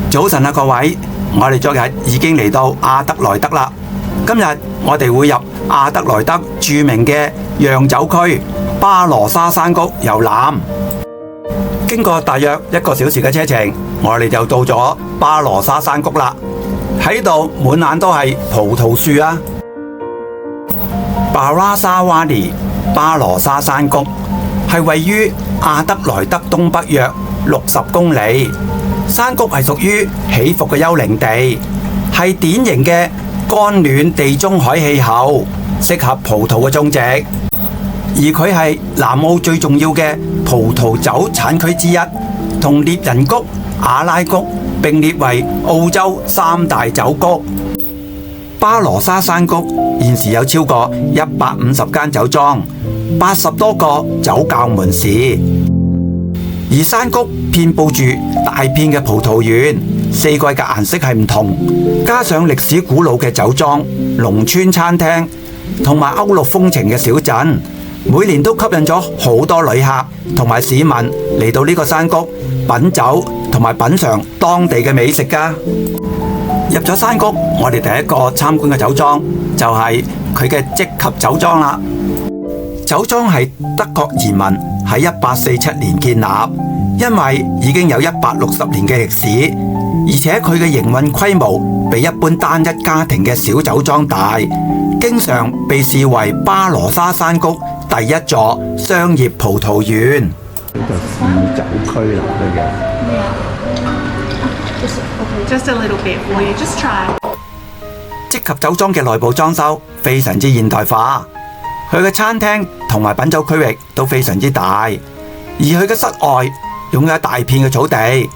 早晨啊，各位！我哋昨日已經嚟到阿德萊德啦。今日我哋會入阿德萊德著名嘅釀酒區巴羅沙山谷遊覽。經過大約1個小時嘅車程，我哋就到咗巴羅沙山谷啦。喺度滿眼都係葡萄樹啊！巴拉沙瓦尼巴羅沙山谷係位於阿德萊德東北約60公里。山谷係屬於起伏嘅丘陵地，係典型嘅乾暖地中海氣候，適合葡萄嘅種植。而佢係南澳最重要嘅葡萄酒產區之一，同獵人谷、亞拉谷並列為澳洲3大酒谷。巴羅沙山谷現時有超過150間酒莊，80多個酒窖門市。而山谷遍佈住大片嘅葡萄園，四季嘅顏色係唔同，加上歷史古老嘅酒莊、農村餐廳同埋歐陸風情嘅小鎮，每年都吸引咗好多旅客同埋市民嚟到呢個山谷品酒同埋品嘗當地嘅美食㗎。入咗山谷，我哋第一個參觀嘅酒莊就係佢嘅積及酒莊啦。酒莊係德國移民喺1847年建立，因為已經有160年嘅歷史，而且佢嘅營運規模比一般單一家庭嘅小酒莊大，經常被視為巴羅沙山谷第一座商業葡萄園。呢個試酒區嚟嘅。Just a little bit for you. Just try. 積及酒莊嘅內部裝修非常之現代化。佢嘅餐廳同埋品酒區域都非常之大，而佢嘅室外擁有大片嘅草地。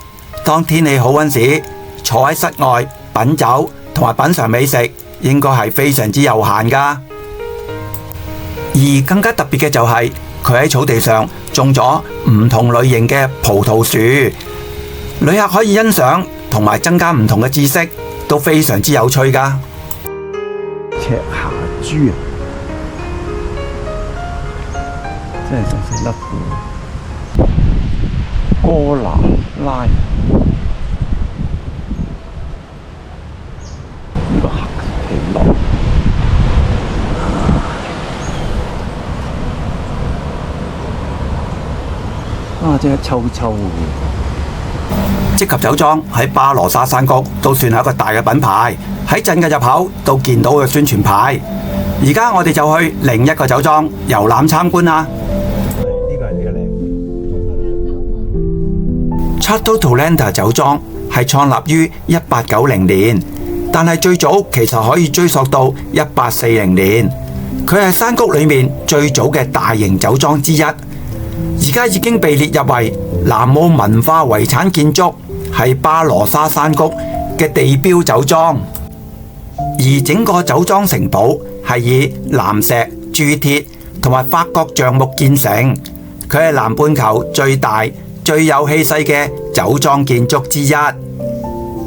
當天氣好嗰陣時，坐喺室外品酒同埋品嘗美食，應該係非常之悠閒噶。而更加特別嘅就係佢喺草地上種咗唔同類型嘅葡萄樹，旅客可以欣賞同埋增加唔同嘅知識，都非常之有趣噶。赤霞珠啊！真係細細粒嘅哥拿拉，呢個黑皮諾啊，真係臭臭嘅。積及酒莊喺巴羅沙山谷都算係一個大嘅品牌，喺鎮嘅入口都見到佢嘅宣傳牌。而家我哋就去另一個酒莊遊覽參觀啦。Chateau Tollanta 酒莊係創立於1890年，但係最早其實可以追溯到1840年。佢係山谷裏面最早嘅大型酒莊之一，而家已經被列入為南澳文化遺產建築，係巴羅沙山谷嘅地標酒莊。而整個酒莊城堡係以藍石、鑄鐵同埋法國橡木建成，佢係南半球最大最有氣勢嘅酒莊建築之一。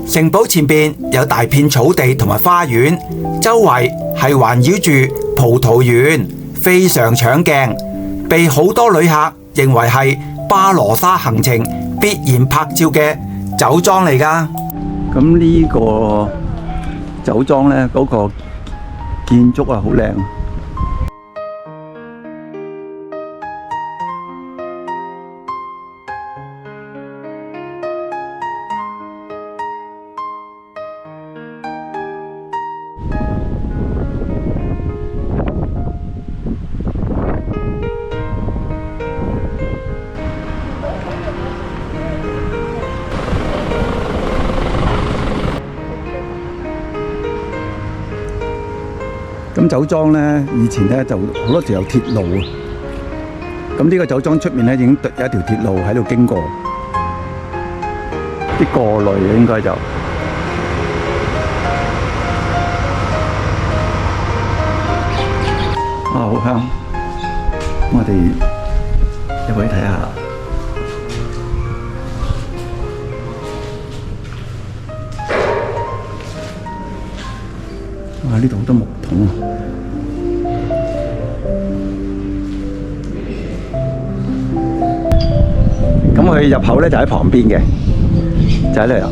城堡前邊有大片草地同埋花園，周圍係環繞住葡萄園，非常搶鏡，被好多旅客認為係巴羅沙行程必然拍照嘅酒莊嚟㗎。咁呢個酒莊呢，嗰個建築啊好靚。咁酒莊呢，以前呢就好多時有鐵路啊。咁呢個酒莊出面呢已經有一條鐵路喺度經過，啲過濾嘅應該就。啊，好香！我哋入去睇下。哇！呢度好多木桶啊！咁佢入口咧就喺旁邊嘅，就喺呢度。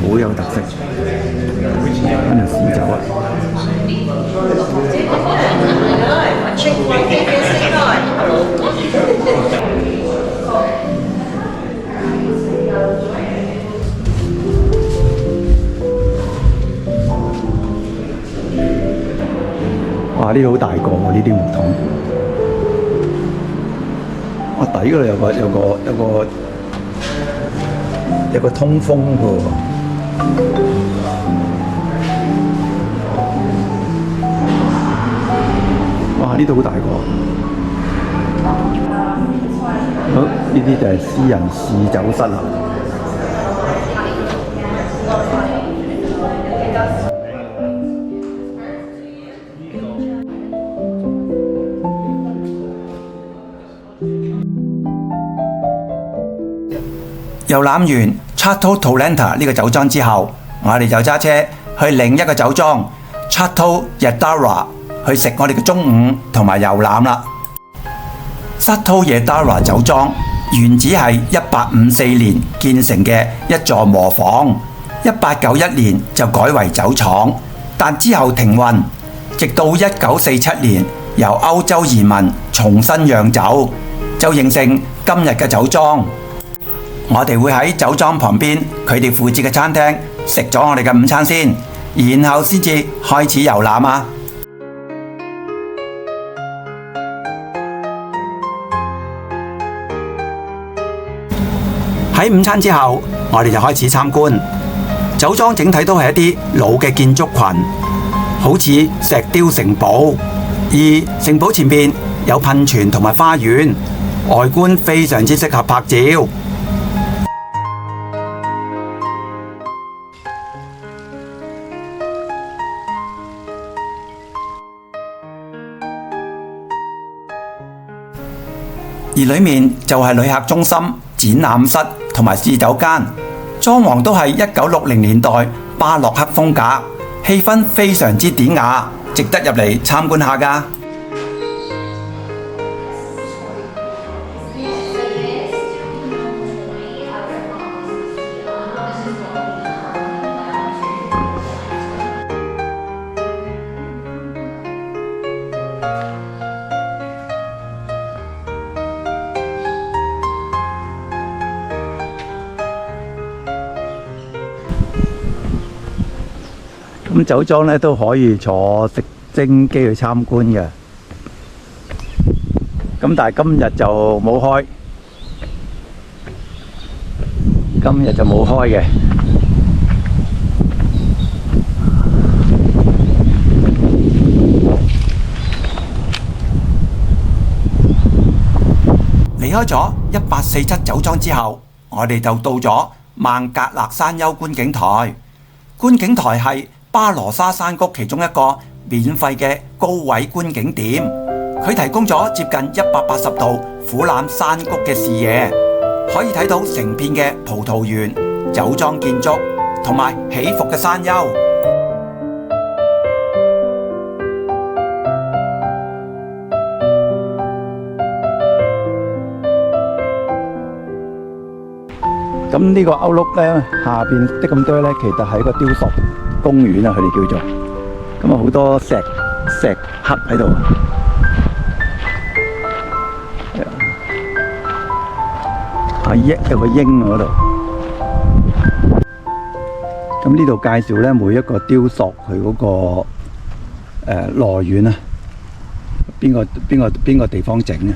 好有特色。跟住試酒啊！哇！呢度好大個喎，呢啲木桶。我底嗰度有個通風嘅喎。哇！呢度好大個。好，呢啲就係私人試酒室啦。遊覽完 Chateau Tolenta 呢個酒莊之後，我哋就揸車去另一個酒莊 Chateau Yadara 去食我哋嘅中午同埋遊覽啦。Chateau Yadara 酒莊原址係1854年建成嘅一座磨坊，1891年就改為酒廠，但之後停運，直到1947年由歐洲移民重新釀酒，就形成今日嘅酒莊。我哋會喺酒莊旁邊佢哋附設嘅餐廳食咗我哋嘅午餐先，然後先至開始遊覽啊！喺午餐之後，我哋就開始參觀。酒莊整體都係一啲老嘅建築群，好似石雕城堡，而城堡前面有噴泉同埋花園，外觀非常之適合拍照。而裏面就係旅客中心、展覽室同埋試酒間，裝潢都係1960年代巴洛克風格，氣氛非常之典雅，值得入嚟參觀下㗎。咁酒莊咧都可以坐食蒸機去參觀嘅，咁但係今日就冇開，嘅。離開咗1847酒莊之後，我哋就到咗孟格勒山丘觀景台。觀景台係巴羅沙山谷其中一個免費嘅高位觀景點，佢提供咗接近180度俯瞰山谷嘅視野，可以睇到成片嘅葡萄園、酒莊建築同埋起伏嘅山丘。咁呢個歐陸咧，下邊的咁多咧，其實係一個雕塑公園啊，佢哋叫做。咁啊，好多石刻喺度。阿益有個鷹嗰度。咁呢度介紹咧，每一個雕塑佢嗰個來源啊，邊個地方整嘅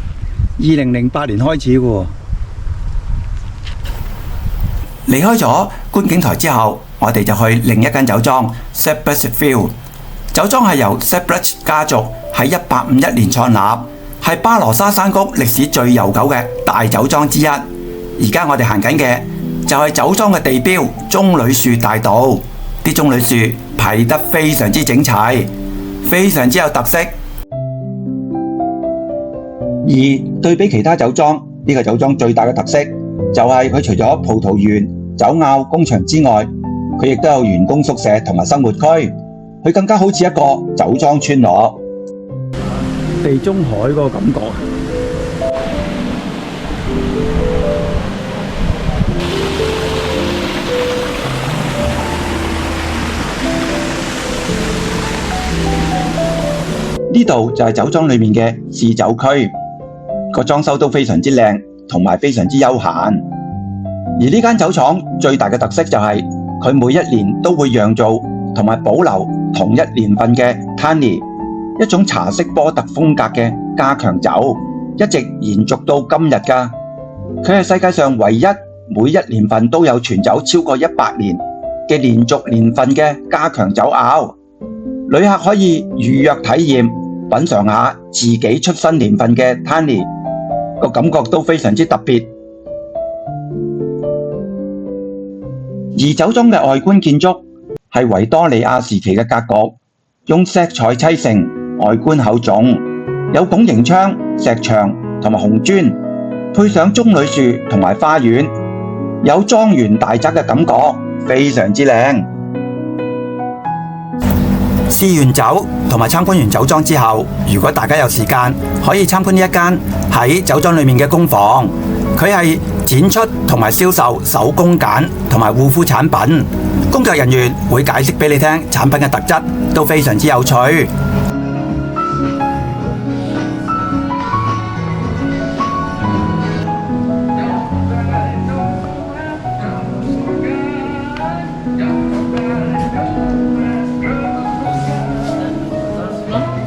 ？2008年開始嘅喎。離開咗觀景台之後，我哋就去另一間酒莊 Seppelt Field。酒莊係由 Seppelt 家族喺1851年創立，係巴羅沙山谷歷史最悠久嘅大酒莊之一。而家我哋行緊嘅就係酒莊嘅地標棕櫚樹大道，啲棕櫚樹排得非常之整齊，非常之有特色。而對比其他酒莊，呢個酒莊最大嘅特色就係佢除咗葡萄園、酒窖、工場之外，佢亦都有員工宿舍同埋生活區，佢更加好似一個酒莊村落。地中海嗰個感覺。呢度就係酒莊裏面嘅試酒區，個裝修都非常之靚，同埋非常之悠閒。而呢間酒廠最大嘅特色就係佢每一年都會釀造同埋保留同一年份嘅 Tanney， 一種茶色波特風格嘅加強酒，一直延續到今日㗎。佢係世界上唯一每一年份都有存酒超過100年嘅連續年份嘅加強酒窖。旅客可以預約體驗，品嘗下自己出生年份嘅 Tanney， 個感覺都非常之特別。而酒莊嘅外觀建築係維多利亞時期嘅格局，用石材砌成，外觀厚重，有拱形窗、石牆同埋紅磚，配上棕櫚樹同埋花園，有莊園大宅嘅感覺，非常之靚。試完酒同埋參觀完酒莊之後，如果大家有時間，可以參觀呢一間喺酒莊裏面嘅工房。佢係展出同埋銷售手工梘同埋護膚產品，工作人員會解釋俾你聽產品嘅特質，都非常之有趣。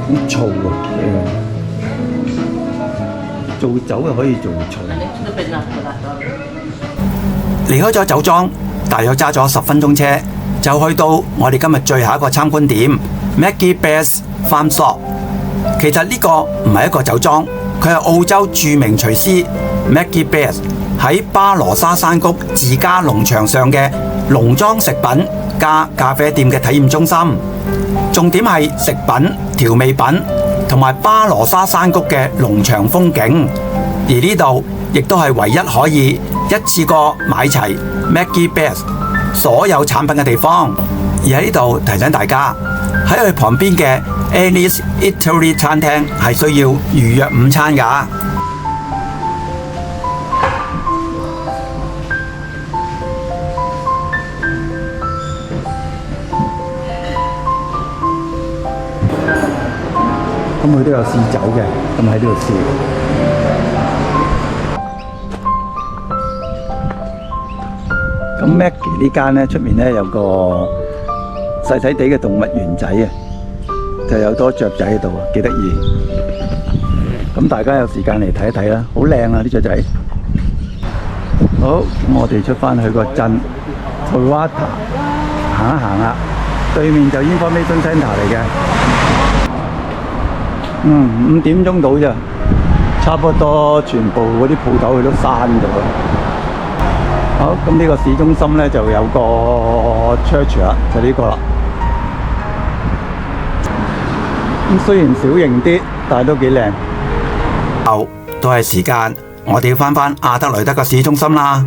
好嘈啊！做酒又可以做嘈。離開咗酒莊，大約揸咗10分鐘車，就去到我哋今日最後一個參觀點 Maggie Bear's Farm Shop。其實呢個唔係一個酒莊，佢係澳洲著名廚師 Maggie Bear 喺巴羅沙山谷自家農場上嘅農莊食品加咖啡店嘅體驗中心。重點係食品、調味品同埋巴羅沙山谷嘅農場風景，而呢度亦都係唯一可以一次過買齊 Maggie Bear 所有產品嘅地方。而喺呢度提醒大家，喺佢旁邊嘅 Annie's Eatery 餐廳係需要預約午餐㗎。咁佢都有試酒嘅，咁喺呢度試。咁 Maggie 呢間咧，出面咧有個細細地嘅動物園仔啊，就有多雀仔喺度啊，幾得意。咁大家有時間嚟睇一睇啦，好靚啊啲雀仔。好，咁我哋出翻去個鎮 Toowoomba 行一行啦，對面就 Information Centre 嚟嘅。5點鐘到啫，差不多全部嗰啲鋪頭佢都閂咗。好，咁呢個市中心咧就有個 church 啦，就呢個啦。咁雖然小型啲，但係都幾靚。都係時間，我哋要翻亞德萊德嘅市中心啦。